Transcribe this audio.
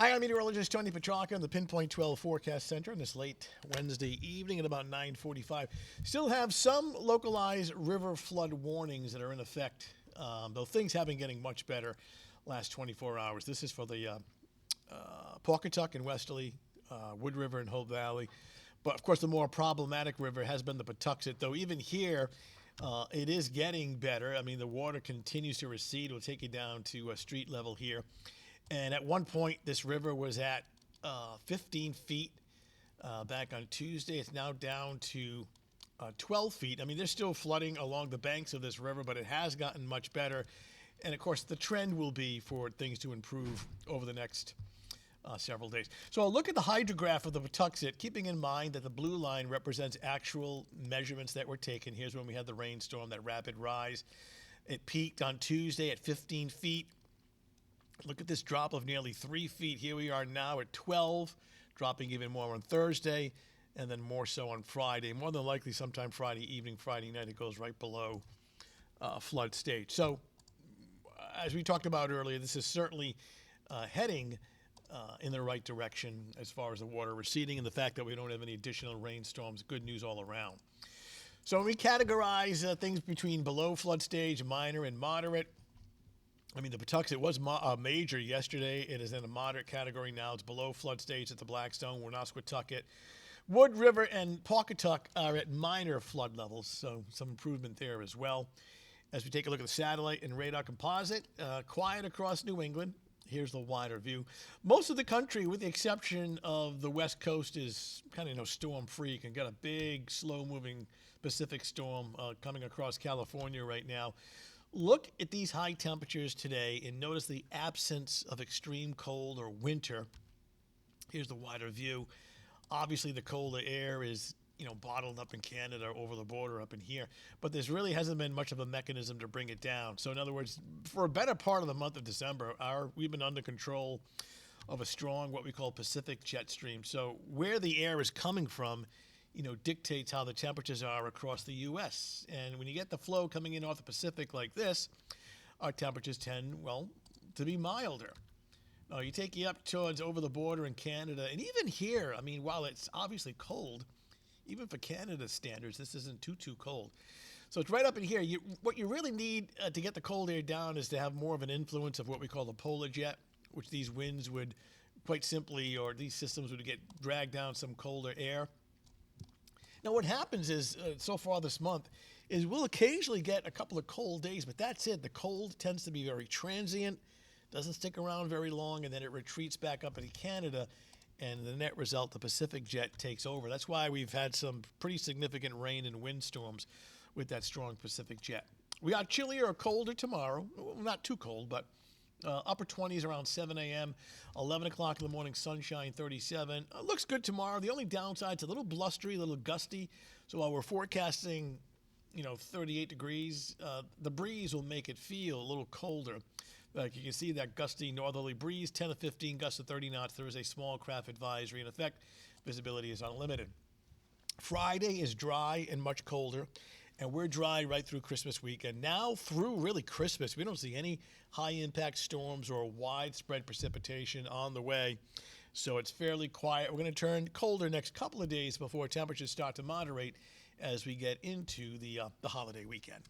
Hi, I'm meteorologist Tony Petrarca in the Pinpoint 12 Forecast Center on this late Wednesday evening at about 9:45. Still have some localized river flood warnings that are in effect, though things have been getting much better last 24 hours. This is for the Pawcatuck and Westerly, Wood River and Hope Valley. But of course, the more problematic river has been the Patuxent, though even here, it is getting better. I mean, the water continues to recede. It'll take you down to street level here. And at one point, this river was at 15 feet back on Tuesday. It's now down to 12 feet. I mean, there's still flooding along the banks of this river, but it has gotten much better. And of course, the trend will be for things to improve over the next several days. So I'll look at the hydrograph of the Patuxent, keeping in mind that the blue line represents actual measurements that were taken. Here's when we had the rainstorm, that rapid rise. It peaked on Tuesday at 15 feet. Look at this drop of nearly 3 feet. Here we are now at 12, dropping even more on Thursday, and then more so on Friday. More than likely sometime Friday evening, Friday night, it goes right below flood stage. So as we talked about earlier, this is certainly heading in the right direction as far as the water receding, and the fact that we don't have any additional rainstorms, good news all around. So when we categorize things between below flood stage, minor, and moderate, I mean, the Patuxent was major yesterday. It is in a moderate category now. It's below flood stage at the Blackstone, Woonasquatucket. Wood River and Pawcatuck are at minor flood levels, so some improvement there as well. As we take a look at the satellite and radar composite, quiet across New England. Here's the wider view. Most of the country, with the exception of the West Coast, is kind of storm-free. You can get a big, slow-moving Pacific storm coming across California right now. Look at these high temperatures today and notice the absence of extreme cold or winter. Here's the wider view. Obviously, the colder air is bottled up in Canada or over the border up in here, but there really hasn't been much of a mechanism to bring it down. So in other words, for a better part of the month of December, we've been under control of a strong, what we call Pacific jet stream. So where the air is coming from, dictates how the temperatures are across the U.S. And when you get the flow coming in off the Pacific like this, our temperatures tend, to be milder. Now, you take you up towards over the border in Canada, and even here, I mean, while it's obviously cold, even for Canada standards, this isn't too cold. So it's right up in here. What you really need to get the cold air down is to have more of an influence of what we call the polar jet, which these winds would quite simply, or these systems would get dragged down some colder air. Now, what happens is, so far this month, is we'll occasionally get a couple of cold days, but that's it. The cold tends to be very transient, doesn't stick around very long, and then it retreats back up into Canada, and the net result, the Pacific jet takes over. That's why we've had some pretty significant rain and windstorms with that strong Pacific jet. We got chillier or colder tomorrow. Well, not too cold, but upper 20s around 7 a.m., 11 o'clock in the morning, sunshine, 37. Looks good tomorrow. The only downside, it's a little blustery, a little gusty. So while we're forecasting, 38 degrees, the breeze will make it feel a little colder. Like you can see that gusty northerly breeze, 10 to 15 gusts to 30 knots. There is a small craft advisory in effect. Visibility is unlimited. Friday is dry and much colder, and we're dry right through Christmas weekend. Now through really Christmas, we don't see any high-impact storms or widespread precipitation on the way, so it's fairly quiet. We're going to turn colder next couple of days before temperatures start to moderate as we get into the holiday weekend.